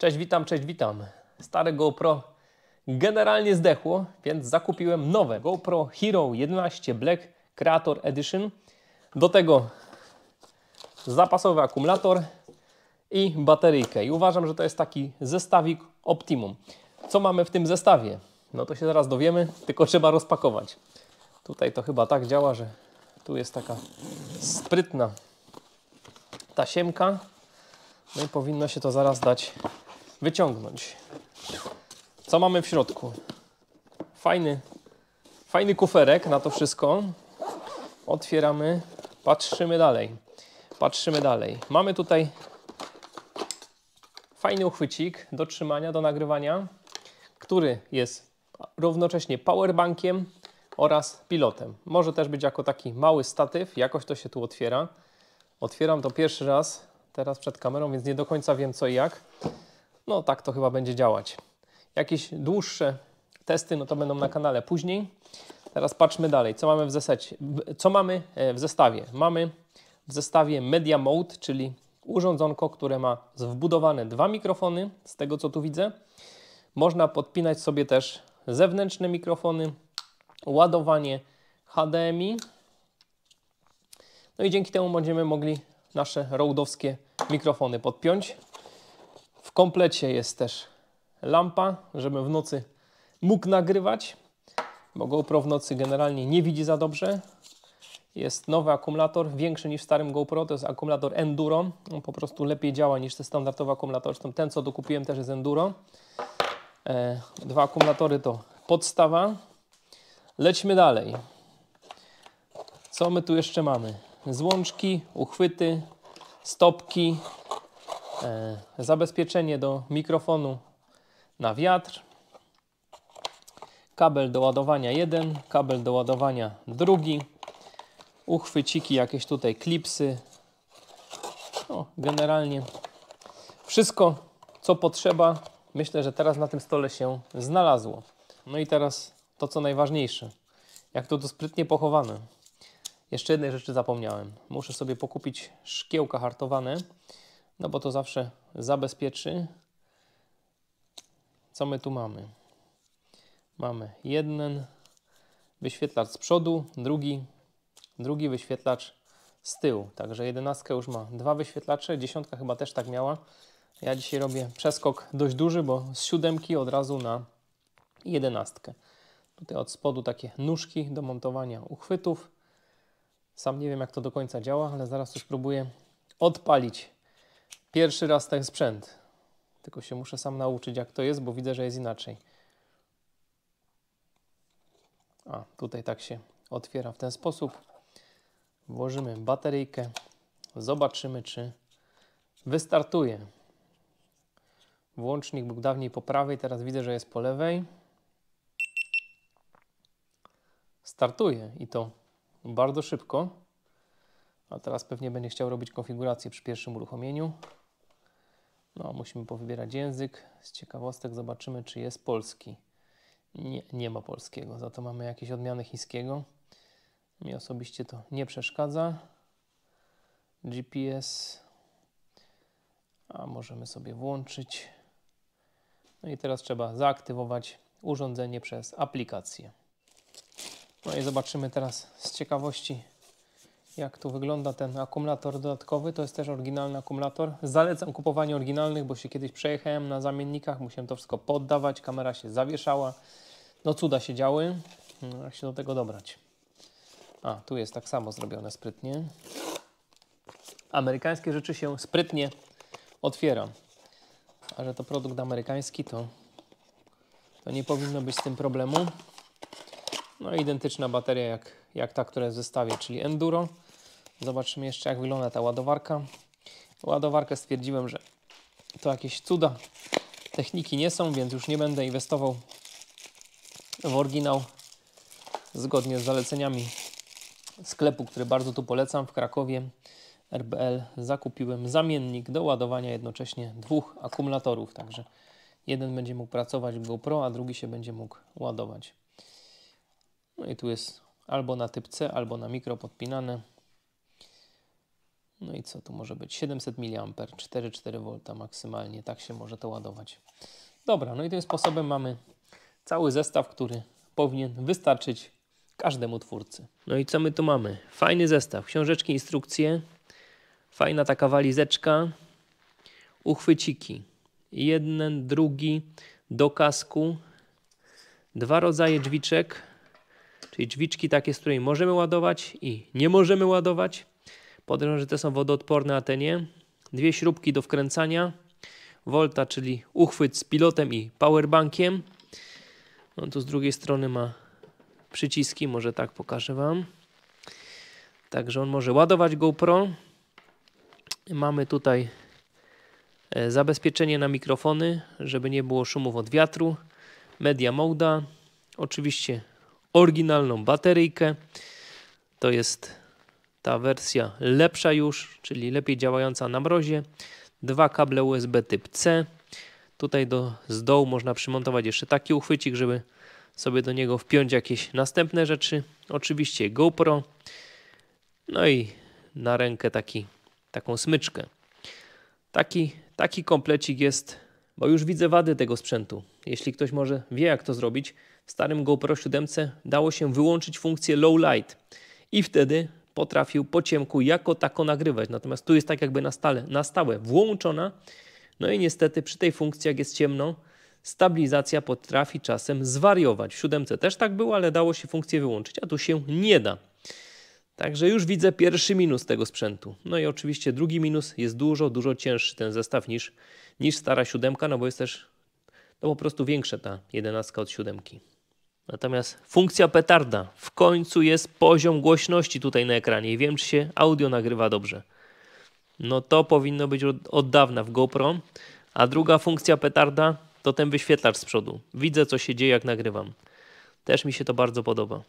Cześć, witam. Stare GoPro generalnie zdechło, więc zakupiłem nowe GoPro Hero 11 Black Creator Edition. Do tego zapasowy akumulator i bateryjkę. I uważam, że to jest taki zestawik optimum. Co mamy w tym zestawie? No to się zaraz dowiemy, tylko trzeba rozpakować. Tutaj to chyba tak działa, że tu jest taka sprytna tasiemka. No i powinno się to zaraz dać wyciągnąć. Co mamy w środku? Fajny kuferek na to wszystko. Otwieramy, patrzymy dalej. Mamy tutaj fajny uchwycik do trzymania, do nagrywania, który jest równocześnie powerbankiem oraz pilotem. Może też być jako taki mały statyw, jakoś to się tu otwiera. Otwieram to pierwszy raz, teraz przed kamerą, więc nie do końca wiem co i jak. No tak to chyba będzie działać. Jakieś dłuższe testy, no to będą na kanale później. Teraz patrzmy dalej. Co mamy w zestawie? Mamy w zestawie Media Mode, czyli urządzonko, które ma wbudowane dwa mikrofony, z tego co tu widzę. Można podpinać sobie też zewnętrzne mikrofony, ładowanie HDMI. No i dzięki temu będziemy mogli nasze Rode'owskie mikrofony podpiąć. W komplecie jest też lampa, żebym w nocy mógł nagrywać, bo GoPro w nocy generalnie nie widzi za dobrze. Jest nowy akumulator, większy niż w starym GoPro, to jest akumulator Enduro. On po prostu lepiej działa niż te standardowe akumulatory. Zresztą ten, co dokupiłem, też jest Enduro. Dwa akumulatory to podstawa. Lećmy dalej. Co my tu jeszcze mamy? Złączki, uchwyty, stopki, zabezpieczenie do mikrofonu na wiatr, kabel do ładowania jeden, kabel do ładowania drugi, uchwyciki, jakieś tutaj klipsy. No, generalnie wszystko, co potrzeba, myślę, że teraz na tym stole się znalazło. No i teraz to, co najważniejsze. Jak to sprytnie pochowane. Jeszcze jednej rzeczy zapomniałem. Muszę sobie pokupić szkiełka hartowane, no bo to zawsze zabezpieczy. Co my tu mamy? Mamy jeden wyświetlacz z przodu, drugi wyświetlacz z tyłu. Także 11 już ma dwa wyświetlacze, 10 chyba też tak miała. Ja dzisiaj robię przeskok dość duży, bo z 7 od razu na 11. Tutaj od spodu takie nóżki do montowania uchwytów. Sam nie wiem, jak to do końca działa, ale zaraz już spróbuję odpalić pierwszy raz ten sprzęt. Tylko się muszę sam nauczyć, jak to jest, bo widzę, że jest inaczej. A, tutaj tak się otwiera w ten sposób. Włożymy bateryjkę. Zobaczymy, czy wystartuje. Włącznik był dawniej po prawej, teraz widzę, że jest po lewej. Startuje i to bardzo szybko. A teraz pewnie będzie chciał robić konfigurację przy pierwszym uruchomieniu. No, musimy powybierać język. Z ciekawostek zobaczymy, czy jest polski. Nie ma polskiego, za to mamy jakieś odmiany chińskiego. Mi osobiście to nie przeszkadza. GPS. A możemy sobie włączyć. No i teraz trzeba zaaktywować urządzenie przez aplikację. No i zobaczymy teraz z ciekawości, jak tu wygląda ten akumulator dodatkowy. To jest też oryginalny akumulator. Zalecam kupowanie oryginalnych, bo się kiedyś przejechałem na zamiennikach. Musiałem to wszystko poddawać. Kamera się zawieszała. No cuda się działy. No, jak się do tego dobrać? A, tu jest tak samo zrobione sprytnie. Amerykańskie rzeczy się sprytnie otwiera. A że to produkt amerykański, to nie powinno być z tym problemu. No identyczna bateria jak ta, która jest w zestawie, czyli Enduro. Zobaczymy jeszcze, jak wygląda ta ładowarka. Ładowarkę stwierdziłem, że to jakieś cuda techniki nie są, więc już nie będę inwestował w oryginał. Zgodnie z zaleceniami sklepu, który bardzo tu polecam, w Krakowie, RBL, zakupiłem zamiennik do ładowania jednocześnie dwóch akumulatorów. Także jeden będzie mógł pracować w GoPro, a drugi się będzie mógł ładować. No i tu jest albo na typ C, albo na mikro podpinane. No i co tu może być? 700 mA, 4,4 V maksymalnie. Tak się może to ładować. Dobra, no i tym sposobem mamy cały zestaw, który powinien wystarczyć każdemu twórcy. No i co my tu mamy? Fajny zestaw. Książeczki, instrukcje. Fajna taka walizeczka. Uchwyciki. Jeden, drugi do kasku. 2 rodzaje drzwiczek. Czyli drzwiczki takie, z którymi możemy ładować i nie możemy ładować. Podejrzewam, że te są wodoodporne, a te nie. 2 śrubki do wkręcania. Volta, czyli uchwyt z pilotem i powerbankiem. On tu z drugiej strony ma przyciski, może tak pokażę Wam. Także on może ładować GoPro. Mamy tutaj zabezpieczenie na mikrofony, żeby nie było szumów od wiatru. Media Moda. Oczywiście oryginalną bateryjkę. To jest ta wersja lepsza już, czyli lepiej działająca na mrozie. 2 kable USB typ C. Tutaj z dołu można przymontować jeszcze taki uchwycik, żeby sobie do niego wpiąć jakieś następne rzeczy. Oczywiście GoPro. No i na rękę taką smyczkę. Taki komplecik jest, bo już widzę wady tego sprzętu. Jeśli ktoś może wie, jak to zrobić, w starym GoPro 7 dało się wyłączyć funkcję low light i wtedy potrafił po ciemku jako tako nagrywać. Natomiast tu jest tak jakby na stałe włączona. No i niestety przy tej funkcji, jak jest ciemno, stabilizacja potrafi czasem zwariować. W 7 też tak było, ale dało się funkcję wyłączyć, a tu się nie da. Także już widzę pierwszy minus tego sprzętu. No i oczywiście drugi minus, jest dużo cięższy ten zestaw niż stara 7, no bo jest też po prostu większa ta 11 od 7. Natomiast funkcja petarda. W końcu jest poziom głośności tutaj na ekranie i wiem, czy się audio nagrywa dobrze. No to powinno być od dawna w GoPro. A druga funkcja petarda to ten wyświetlacz z przodu. Widzę, co się dzieje, jak nagrywam. Też mi się to bardzo podoba.